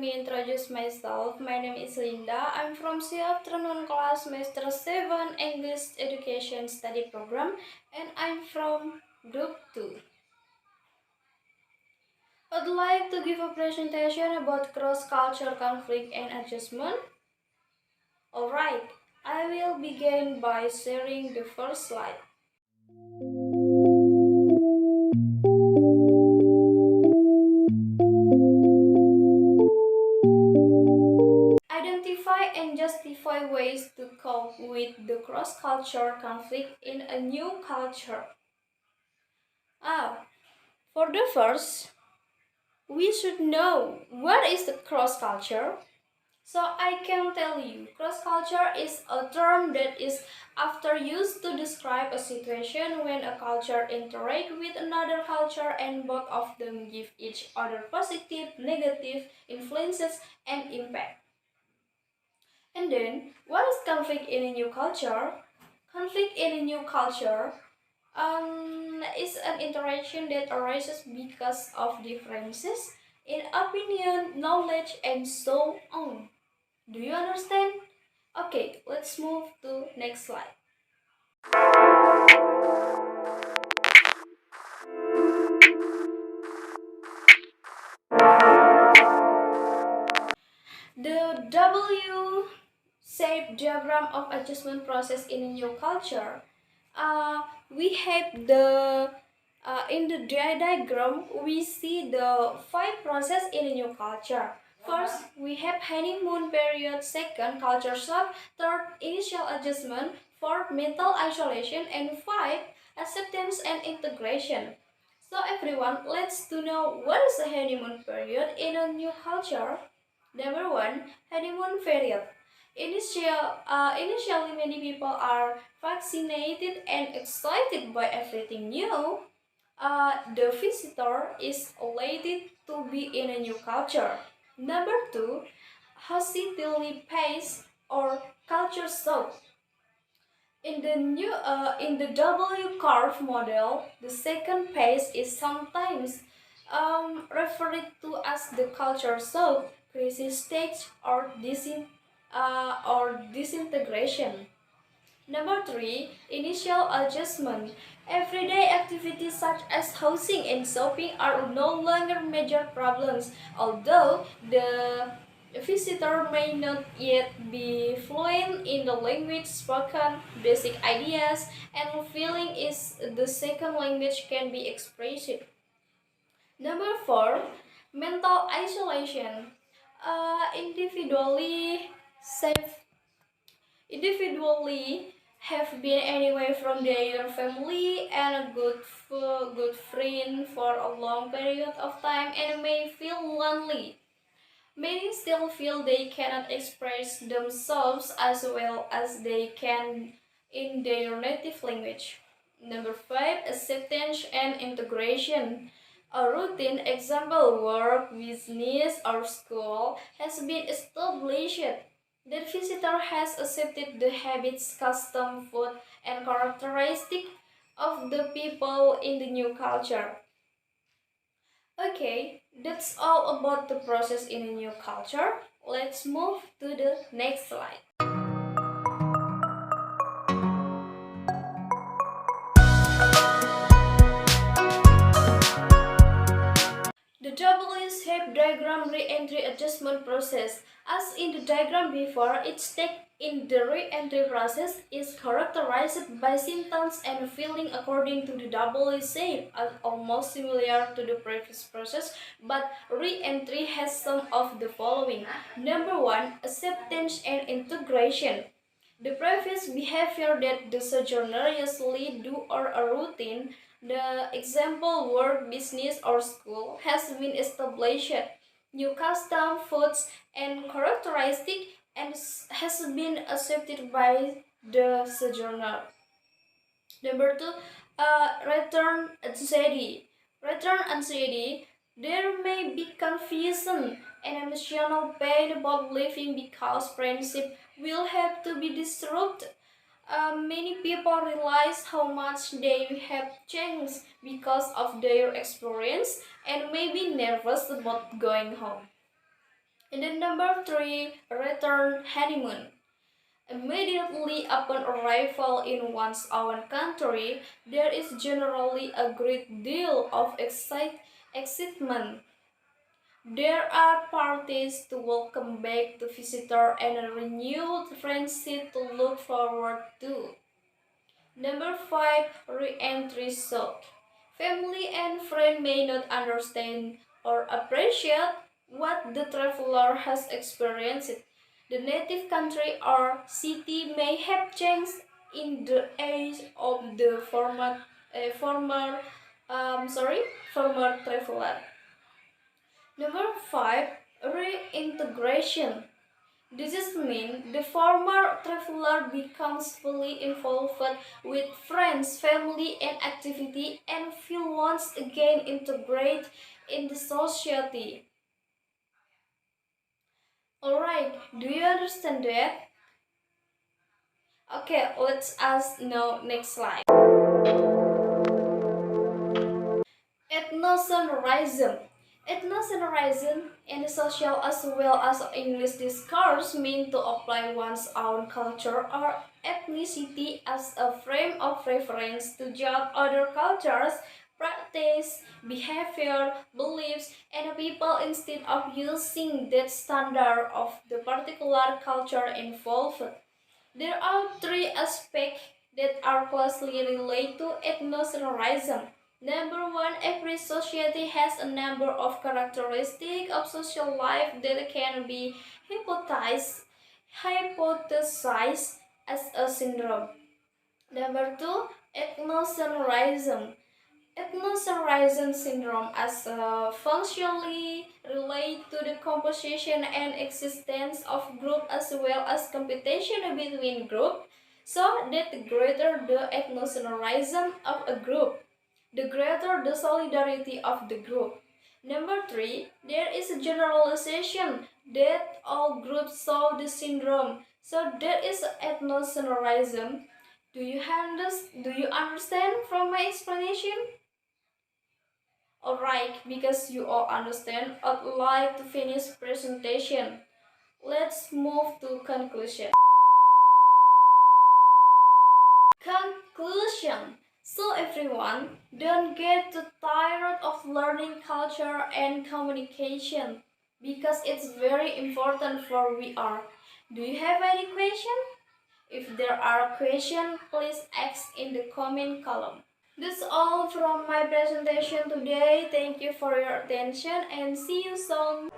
me introduce myself. My name is Linda. I'm from C Afternoon Class Semester 7 English Education Study Program, and I'm from Group 2. I'd like to give a presentation about cross-cultural conflict and adjustment. Alright, I will begin by sharing the first slide. Identify and justify ways to cope with the cross-cultural conflict in a new culture. For the first, we should know what is the cross-culture. So I can tell you, cross-culture is a term that is often used to describe a situation when a culture interacts with another culture and both of them give each other positive, negative influences and impact. And then, what is conflict in a new culture? Conflict in a new culture is an interaction that arises because of differences in opinion, knowledge, and so on. Do you understand? Okay, let's move to next slide. The W-shaped diagram of adjustment process in a new culture. We have the in the diagram we see the 5 process in a new culture. First, we have honeymoon period. Second, culture shock. Third, initial adjustment. Fourth, mental isolation. And 5, acceptance and integration. So everyone, let's to know what is a honeymoon period in a new culture. Number 1, honeymoon period. Initially, many people are vaccinated and excited by everything new. The visitor is elated to be in a new culture. Number 2, hostility phase or culture shock. In the W curve model, the second phase is sometimes referred to as the culture shock, crisis stage, or disintegration. Number 3, initial adjustment. Everyday activities such as housing and shopping are no longer major problems, although the visitor may not yet be fluent in the language spoken. Basic ideas and feeling is the second language can be expressed. Number 4, mental isolation. Individually have been away from their family and a good friend for a long period of time and may feel lonely. Many still feel they cannot express themselves as well as they can in their native language. Number 5, acceptance and integration. A routine, example work, business, or school, has been established. The visitor has accepted the habits, custom, food, and characteristics of the people in the new culture. Okay, that's all about the process in a new culture. Let's move to the next slide. The W-shaped diagram re-entry adjustment process. As in the diagram before, each step in the re-entry process is characterized by symptoms and feeling according to the W shape, almost similar to the previous process, but re-entry has some of the following. Number 1, acceptance and integration. The previous behavior that the sojourner usually do or a routine, the example work, business, or school, has been established. New custom, foods, and characteristic and has been accepted by the sojourner. Number 2, return anxiety. Return anxiety. There may be confusion and emotional pain about leaving because friendship will have to be disrupted. Many people realize how much they have changed because of their experience and may be nervous about going home. And then number 3, return honeymoon. Immediately upon arrival in one's own country, there is generally a great deal of excitement. There are parties to welcome back the visitor and a renewed friendship to look forward to. Number 5, re-entry shock. Family and friends may not understand or appreciate what the traveler has experienced. The native country or city may have changed in the age of the former traveler. Number 5, reintegration. This is mean the former traveler becomes fully involved with friends, family, and activity and feel once again integrate in the society. Alright, do you understand that? Okay, let's ask now next slide. Ethnocentrism. Ethnocentrism in the social as well as English discourse mean to apply one's own culture or ethnicity as a frame of reference to judge other cultures, practice, behavior, beliefs, and people instead of using that standard of the particular culture involved. There are 3 aspects that are closely related to ethnocentrism. Number 1, every society has a number of characteristics of social life that can be hypothesized as a syndrome. Number 2, ethnocentrism. Ethnocentrism syndrome as functionally related to the composition and existence of group as well as competition between groups, so that the greater the ethnocentrism of a group, the greater the solidarity of the group. Number 3, there is a generalization that all groups show the syndrome, so there is ethnocentrism. Do you understand from my explanation? Alright, because you all understand, I'd like to finish presentation. Let's move to conclusion. Conclusion. So everyone, don't get too tired of learning culture and communication because it's very important for we are. Do you have any question? If there are questions, please ask in the comment column. That's all from my presentation today. Thank you for your attention and see you soon.